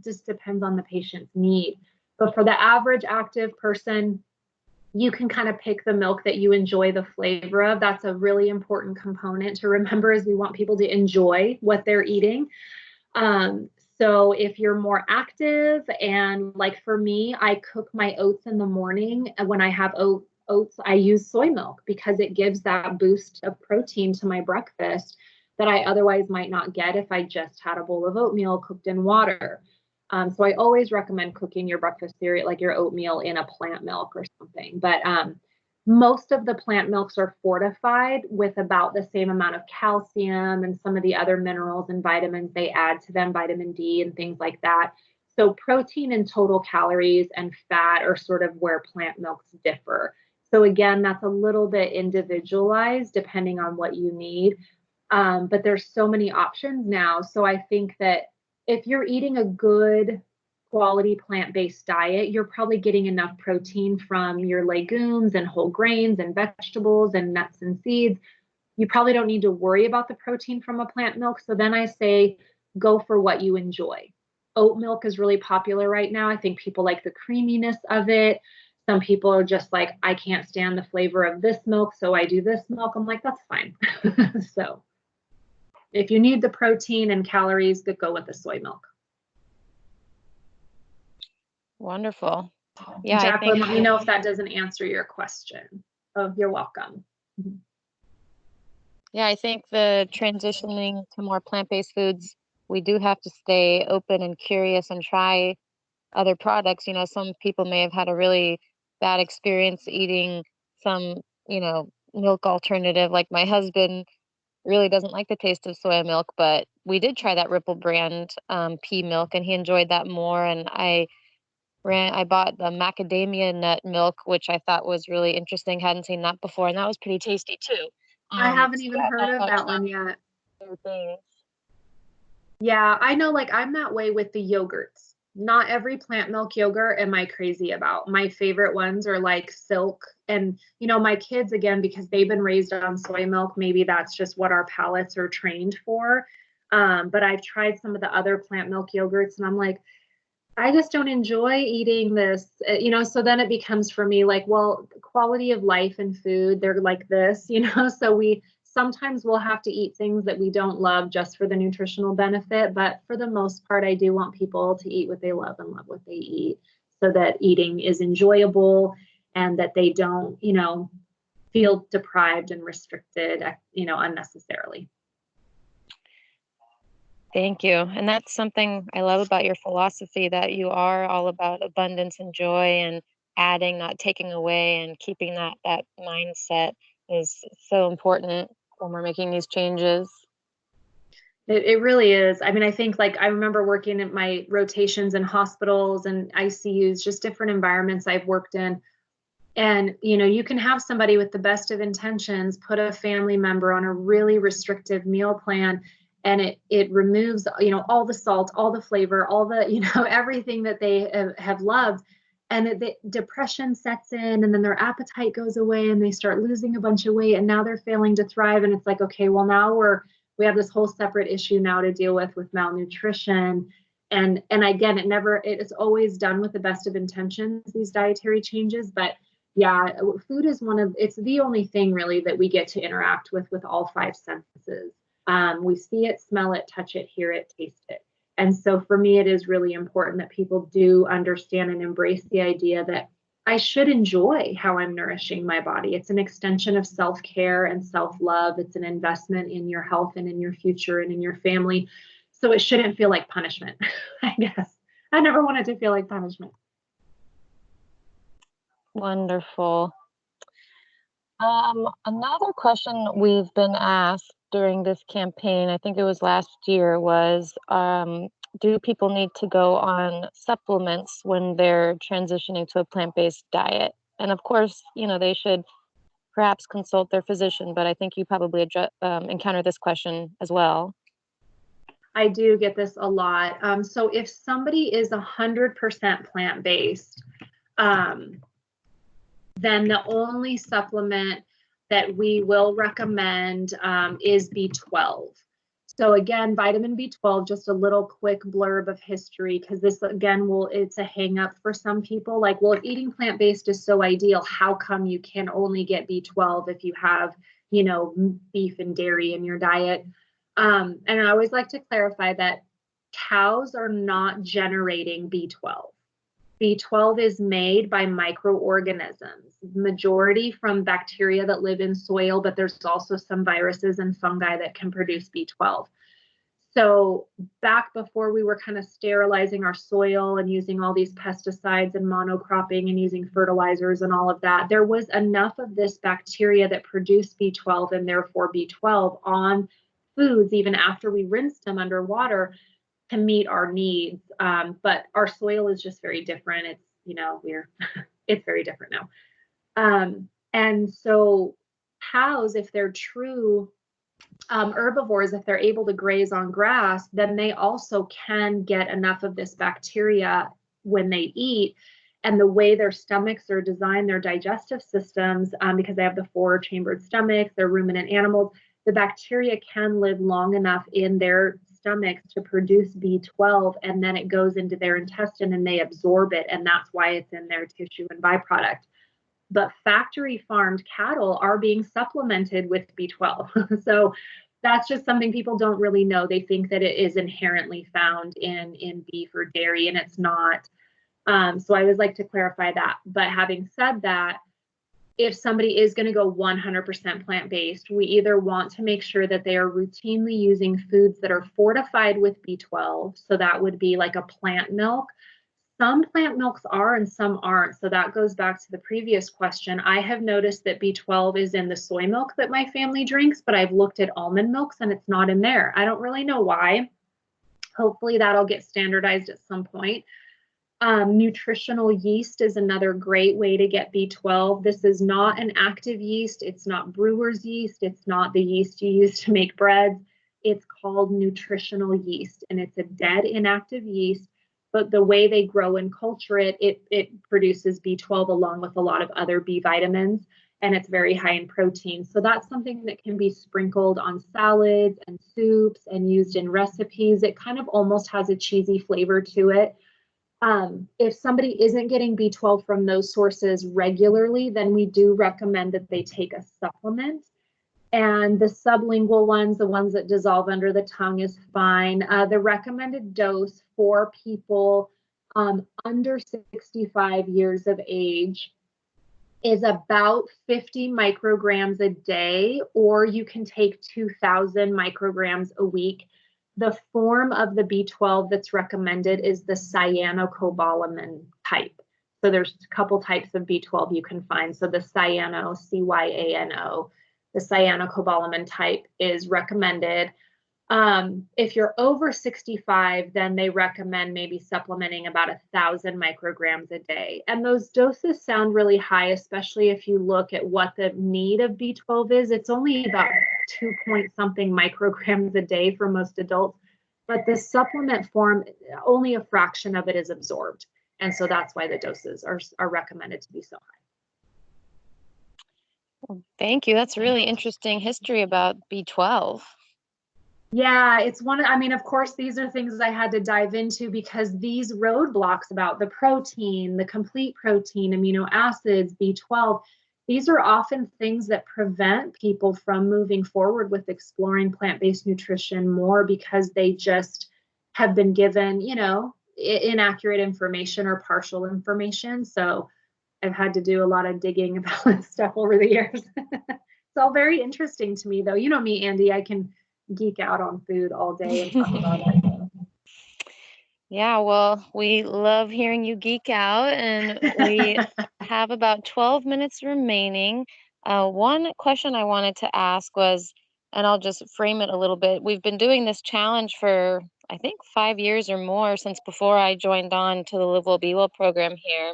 just depends on the patient's need. But for the average active person, you can kind of pick the milk that you enjoy the flavor of. That's a really important component to remember, is we want people to enjoy what they're eating. So if you're more active, and like for me, I cook my oats in the morning, and when I have oats, I use soy milk because it gives that boost of protein to my breakfast that I otherwise might not get if I just had a bowl of oatmeal cooked in water. So I always recommend cooking your breakfast cereal, like your oatmeal, in a plant milk or something. But most of the plant milks are fortified with about the same amount of calcium and some of the other minerals and vitamins they add to them, vitamin D and things like that. So protein and total calories and fat are sort of where plant milks differ. So again, that's a little bit individualized depending on what you need. But there's so many options now. So I think that if you're eating a good quality plant-based diet, you're probably getting enough protein from your legumes and whole grains and vegetables and nuts and seeds. You probably don't need to worry about the protein from a plant milk. So then I say go for what you enjoy. Oat milk is really popular right now. I think people like the creaminess of it. Some people are just like, I can't stand the flavor of this milk, so I do this milk. I'm like, that's fine. So if you need the protein and calories, go with the soy milk. Wonderful. Yeah, Jacqueline, let me know if that doesn't answer your question. Oh, you're welcome. Yeah, I think the transitioning to more plant-based foods, we do have to stay open and curious and try other products. Some people may have had a really bad experience eating some, milk alternative. Like my husband really doesn't like the taste of soy milk, but we did try that Ripple brand pea milk, and he enjoyed that more. And I bought the macadamia nut milk, which I thought was really interesting. Hadn't seen that before, and that was pretty tasty too. I haven't even heard of that one yet. Yeah, I know, like I'm that way with the yogurts. Not every plant milk yogurt am I crazy about. My favorite ones are like Silk. And, my kids, again, because they've been raised on soy milk, maybe that's just what our palates are trained for. But I've tried some of the other plant milk yogurts and I'm like, I just don't enjoy eating this, so then it becomes for me like, well, quality of life and food, they're like this, so sometimes we'll have to eat things that we don't love just for the nutritional benefit. But for the most part, I do want people to eat what they love and love what they eat so that eating is enjoyable and that they don't, feel deprived and restricted, unnecessarily. Thank you. And that's something I love about your philosophy, that you are all about abundance and joy and adding, not taking away, and keeping that mindset is so important when we're making these changes. It really is. I mean, I think like I remember working at my rotations in hospitals and ICUs, just different environments I've worked in. And, you can have somebody with the best of intentions put a family member on a really restrictive meal plan, and it removes, all the salt, all the flavor, all the, everything that they have loved. And the depression sets in, and then their appetite goes away and they start losing a bunch of weight, and now they're failing to thrive. And it's like, okay, well, now we have this whole separate issue now to deal with malnutrition. And again, it's always done with the best of intentions, these dietary changes. But yeah, food is it's the only thing really that we get to interact with all five senses. We see it, smell it, touch it, hear it, taste it. And so for me, it is really important that people do understand and embrace the idea that I should enjoy how I'm nourishing my body. It's an extension of self-care and self-love. It's an investment in your health and in your future and in your family. So it shouldn't feel like punishment, I guess. I never wanted to feel like punishment. Wonderful. Another question we've been asked during this campaign, I think it was last year, was do people need to go on supplements when they're transitioning to a plant-based diet? And of course, they should perhaps consult their physician, but I think you probably encounter this question as well. I do get this a lot. So if somebody is 100% plant-based, then the only supplement that we will recommend is B12. So again, vitamin B12, just a little quick blurb of history, because this again it's a hang up for some people. Like, well, if eating plant-based is so ideal, how come you can only get B12 if you have, beef and dairy in your diet? And I always like to clarify that cows are not generating B12. B12 is made by microorganisms, majority from bacteria that live in soil, but there's also some viruses and fungi that can produce B12. So back before we were kind of sterilizing our soil and using all these pesticides and monocropping and using fertilizers and all of that, there was enough of this bacteria that produced B12 and therefore B12 on foods, even after we rinsed them underwater, to meet our needs. But our soil is just very different. It's, you know, it's very different now. And so cows, if they're true herbivores, if they're able to graze on grass, then they also can get enough of this bacteria when they eat. And the way their stomachs are designed, their digestive systems, because they have the 4-chambered stomachs, they're ruminant animals, the bacteria can live long enough in their stomachs to produce B12, and then it goes into their intestine and they absorb it. And that's why it's in their tissue and byproduct. But factory farmed cattle are being supplemented with B12. So that's just something people don't really know. They think that it is inherently found in beef or dairy, and it's not. So I always like to clarify that. But having said that, if somebody is going to go 100% plant-based, we either want to make sure that they are routinely using foods that are fortified with B12. So that would be like a plant milk. Some plant milks are and some aren't. So that goes back to the previous question. I have noticed that B12 is in the soy milk that my family drinks, but I've looked at almond milks and it's not in there. I don't really know why. Hopefully that'll get standardized at some point. Nutritional yeast is another great way to get B12. This is not an active yeast. It's not brewer's yeast. It's not the yeast you use to make breads. It's called nutritional yeast, and it's a dead inactive yeast. But the way they grow and culture it, it produces B12 along with a lot of other B vitamins, and it's very high in protein. So that's something that can be sprinkled on salads and soups and used in recipes. It kind of almost has a cheesy flavor to it. If somebody isn't getting B12 from those sources regularly, then we do recommend that they take a supplement. And the sublingual ones, the ones that dissolve under the tongue, is fine. The recommended dose for people under 65 years of age is about 50 micrograms a day, or you can take 2,000 micrograms a week. The form of the B12 that's recommended is the cyanocobalamin type. So there's a couple types of B12 you can find. So the cyano, C-Y-A-N-O, the cyanocobalamin type is recommended. If you're over 65, then they recommend maybe supplementing about 1,000 micrograms a day. And those doses sound really high, especially if you look at what the need of B12 is. It's only about 2 point something micrograms a day for most adults, but the supplement form, only a fraction of it is absorbed. And so that's why the doses are recommended to be so high. Well, thank you. That's really interesting history about B12. Yeah, it's I mean, of course, these are things I had to dive into because these roadblocks about the protein, the complete protein, amino acids, B12, these are often things that prevent people from moving forward with exploring plant-based nutrition more because they just have been given, you know, inaccurate information or partial information. So I've had to do a lot of digging about this stuff over the years. It's all very interesting to me, though. You know me, Andy, I can geek out on food all day and talk about it. Yeah, well, we love hearing you geek out, and we have about 12 minutes remaining. One question I wanted to ask was, and I'll just frame it a little bit. We've been doing this challenge for, I think, 5 years or more since before I joined on to the Live Well Be Well program here.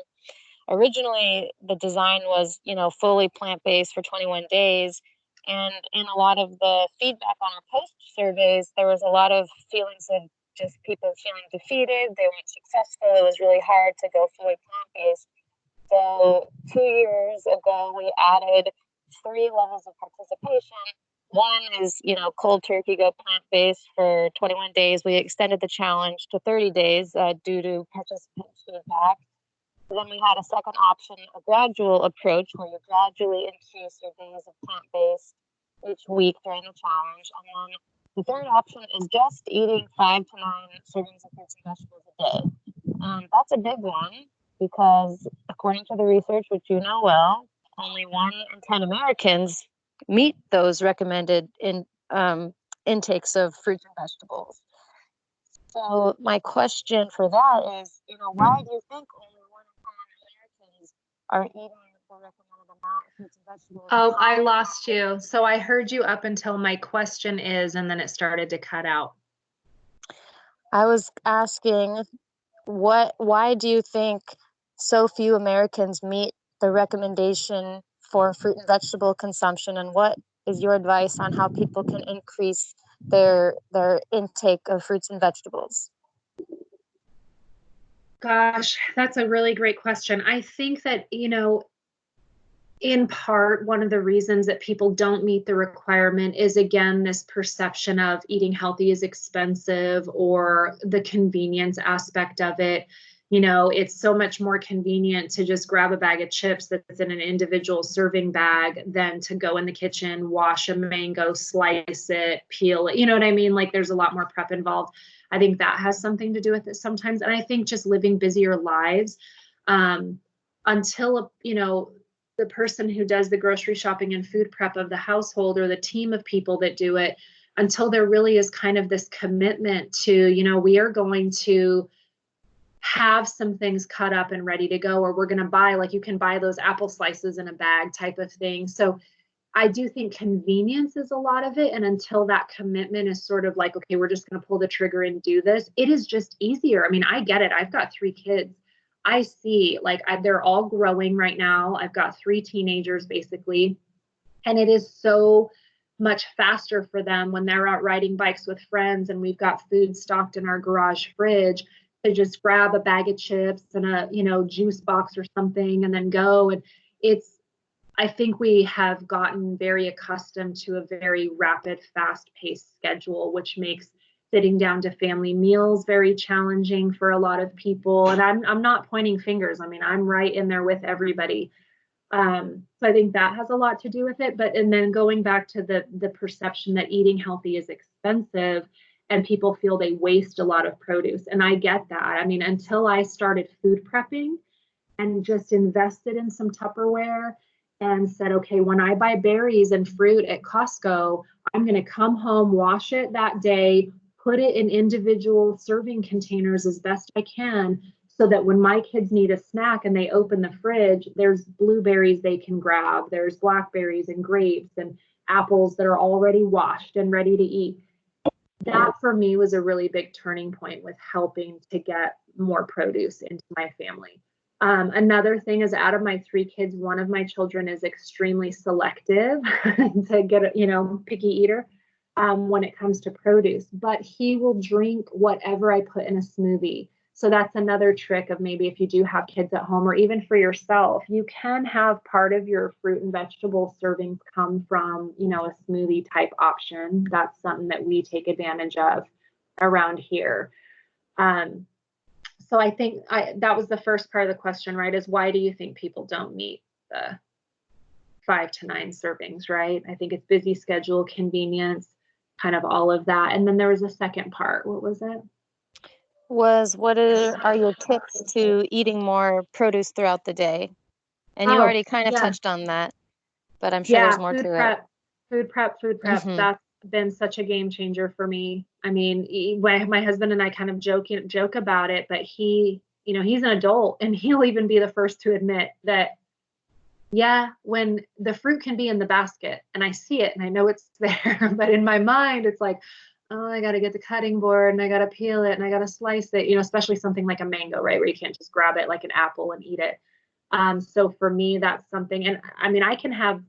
Originally, the design was, fully plant-based for 21 days. And in a lot of the feedback on our post surveys, there was a lot of feelings of just people feeling defeated. They weren't successful. It was really hard to go fully plant-based. So 2 years ago, we added 3 levels of participation. One is, cold turkey, go plant-based for 21 days. We extended the challenge to 30 days due to participant feedback. Then we had a second option, a gradual approach, where you gradually increase your days of plant-based each week during the challenge. And then the third option is just eating 5 to 9 servings of fruits and vegetables a day. That's a big one because according to the research, which you know well, only 1 in 10 Americans meet those recommended intakes of fruits and vegetables. So my question for that is, why do you think only 1 in 10 Americans are eating the recommended amount of fruits and vegetables? Oh, I lost you. So I heard you up until my question is, and then it started to cut out. I was asking, why do you think so few Americans meet the recommendation for fruit and vegetable consumption, and what is your advice on how people can increase their intake of fruits and vegetables? Gosh, that's a really great question. I think that, in part, one of the reasons that people don't meet the requirement is, again, this perception of eating healthy is expensive, or the convenience aspect of it. It's so much more convenient to just grab a bag of chips that's in an individual serving bag than to go in the kitchen, wash a mango, slice it, peel it. You know what I mean? Like, there's a lot more prep involved. I think that has something to do with it sometimes. And I think just living busier lives, until, the person who does the grocery shopping and food prep of the household, or the team of people that do it, until there really is kind of this commitment to, we are going to have some things cut up and ready to go, or we're going to buy, like, you can buy those apple slices in a bag type of thing. So I do think convenience is a lot of it. And until that commitment is sort of like, okay, we're just going to pull the trigger and do this, it is just easier. I mean, I get it. I've got 3 kids. I see, like, they're all growing right now. I've got 3 teenagers basically. And it is so much faster for them when they're out riding bikes with friends and we've got food stocked in our garage fridge, to just grab a bag of chips and a, juice box or something and then go. And I think we have gotten very accustomed to a very rapid, fast-paced schedule, which makes sitting down to family meals very challenging for a lot of people. And I'm not pointing fingers. I mean, I'm right in there with everybody. So I think that has a lot to do with it. And then going back to the perception that eating healthy is expensive, and people feel they waste a lot of produce. And I get that. I mean, until I started food prepping and just invested in some Tupperware and said, okay, when I buy berries and fruit at Costco, I'm going to come home, wash it that day, put it in individual serving containers as best I can, so that when my kids need a snack and they open the fridge, there's blueberries they can grab, there's blackberries and grapes and apples that are already washed and ready to eat. That for me was a really big turning point with helping to get more produce into my family. Another thing is, out of my 3 kids, one of my children is extremely selective to get a, picky eater when it comes to produce, but he will drink whatever I put in a smoothie. So that's another trick of, maybe if you do have kids at home, or even for yourself, you can have part of your fruit and vegetable servings come from, a smoothie type option. That's something that we take advantage of around here. So I think that was the first part of the question, right? Is why do you think people don't meet the 5 to 9 servings, right? I think it's busy schedule, convenience, kind of all of that. And then there was a second part. What was it? What are your tips to eating more produce throughout the day? And you Oh, already kind of yeah. touched on that, but I'm sure there's Yeah, more to it. food prep. Hmm. That's been such a game changer for me. I mean, my husband and I kind of joke about it, but he's an adult, and he'll even be the first to admit that, yeah, when the fruit can be in the basket and I see it and I know it's there, but in my mind it's like, oh, I got to get the cutting board and I got to peel it and I got to slice it, especially something like a mango, right, where you can't just grab it like an apple and eat it. So for me, that's something. And I mean, I can have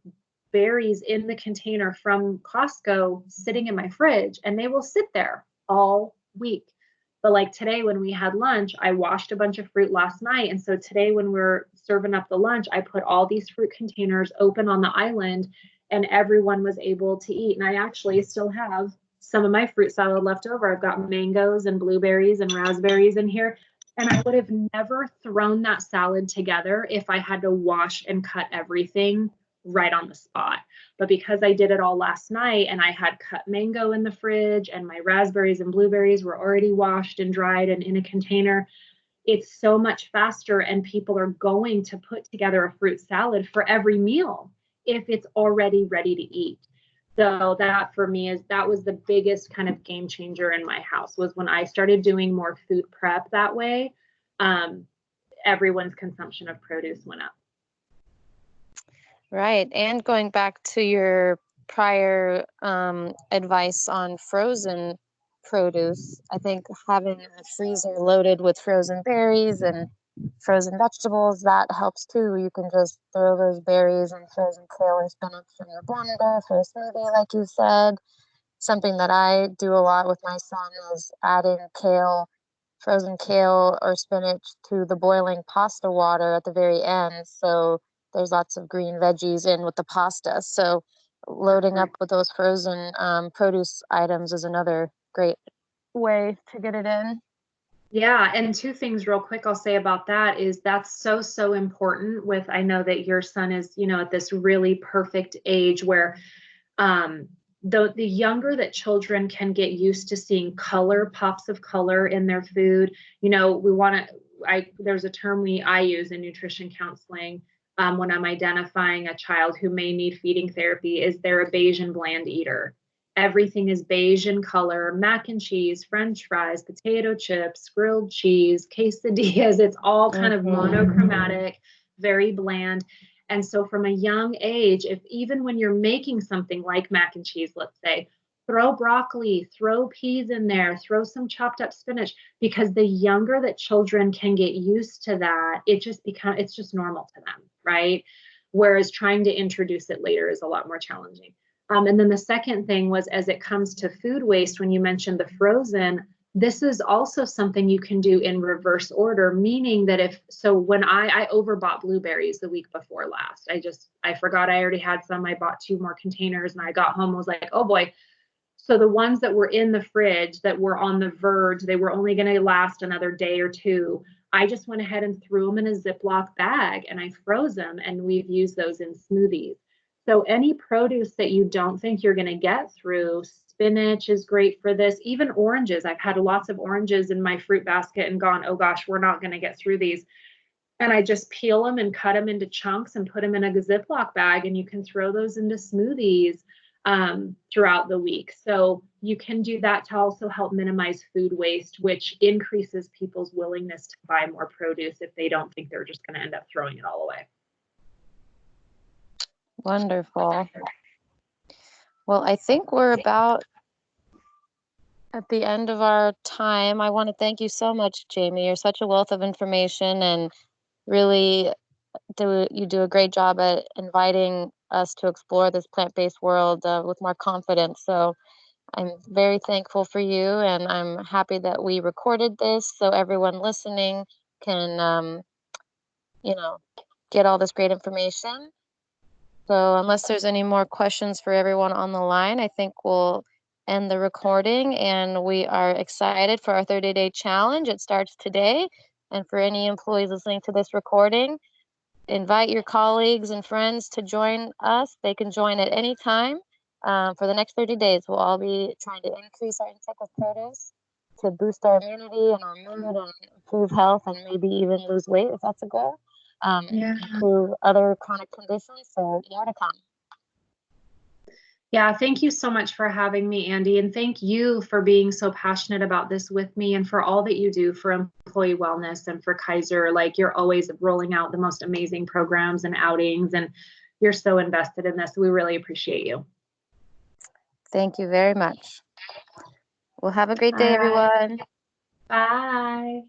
berries in the container from Costco sitting in my fridge, and they will sit there all week. But like today, when we had lunch, I washed a bunch of fruit last night. And so today, when we're serving up the lunch, I put all these fruit containers open on the island, and everyone was able to eat. And I actually still have some of my fruit salad left over. I've got mangoes and blueberries and raspberries in here. And I would have never thrown that salad together if I had to wash and cut everything right on the spot. But because I did it all last night and I had cut mango in the fridge and my raspberries and blueberries were already washed and dried and in a container, it's so much faster, and people are going to put together a fruit salad for every meal if it's already ready to eat. So that for me that was the biggest kind of game changer in my house, was when I started doing more food prep that way. Everyone's consumption of produce went up. Right. And going back to your prior advice on frozen produce. I think having a freezer loaded with frozen berries and frozen vegetables, that helps too. You can just throw those berries and frozen kale or spinach in your blender for a smoothie, like you said. Something that I do a lot with my son is adding kale, frozen kale or spinach to the boiling pasta water at the very end. So there's lots of green veggies in with the pasta. So loading up with those frozen produce items is another great way to get it in. Yeah, and two things real quick I'll say about that is that's so, so important with, I know that your son is, you know, at this really perfect age where um, the younger that children can get used to seeing color, pops of color in their food, you know, we want to, there's a term I use in nutrition counseling when I'm identifying a child who may need feeding therapy is they're a beige and bland eater. Everything is beige in color, mac and cheese, French fries, potato chips, grilled cheese, quesadillas. It's all kind of monochromatic, very bland. And so from a young age, if even when you're making something like mac and cheese, let's say, throw broccoli, throw peas in there, throw some chopped up spinach, because the younger that children can get used to that, it's just normal to them, right? Whereas trying to introduce it later is a lot more challenging. And then the second thing was, as it comes to food waste, when you mentioned the frozen, this is also something you can do in reverse order, meaning that when I overbought blueberries the week before last, I forgot I already had some. I bought 2 more containers and I got home, was like, oh boy. So the ones that were in the fridge that were on the verge, they were only going to last another day or two. I just went ahead and threw them in a Ziploc bag and I froze them, and we've used those in smoothies. So any produce that you don't think you're going to get through, spinach is great for this. Even oranges. I've had lots of oranges in my fruit basket and gone, oh gosh, we're not going to get through these. And I just peel them and cut them into chunks and put them in a Ziploc bag, and you can throw those into smoothies throughout the week. So you can do that to also help minimize food waste, which increases people's willingness to buy more produce if they don't think they're just going to end up throwing it all away. Wonderful. Well, I think we're about at the end of our time. I want to thank you so much, Jamie. You're such a wealth of information, and really you do a great job at inviting us to explore this plant-based world with more confidence. So I'm very thankful for you, and I'm happy that we recorded this so everyone listening can, you know, get all this great information. So unless there's any more questions for everyone on the line, I think we'll end the recording, and we are excited for our 30-day challenge. It starts today. And for any employees listening to this recording, invite your colleagues and friends to join us. They can join at any time. For the next 30 days, we'll all be trying to increase our intake of produce to boost our immunity and our mood and improve health and maybe even lose weight if that's a goal. Improve other chronic conditions. So more to come. Yeah, thank you so much for having me, Andy. And thank you for being so passionate about this with me and for all that you do for employee wellness and for Kaiser. Like, you're always rolling out the most amazing programs and outings, and you're so invested in this. We really appreciate you. Thank you very much. Well, have a great day, everyone. Bye.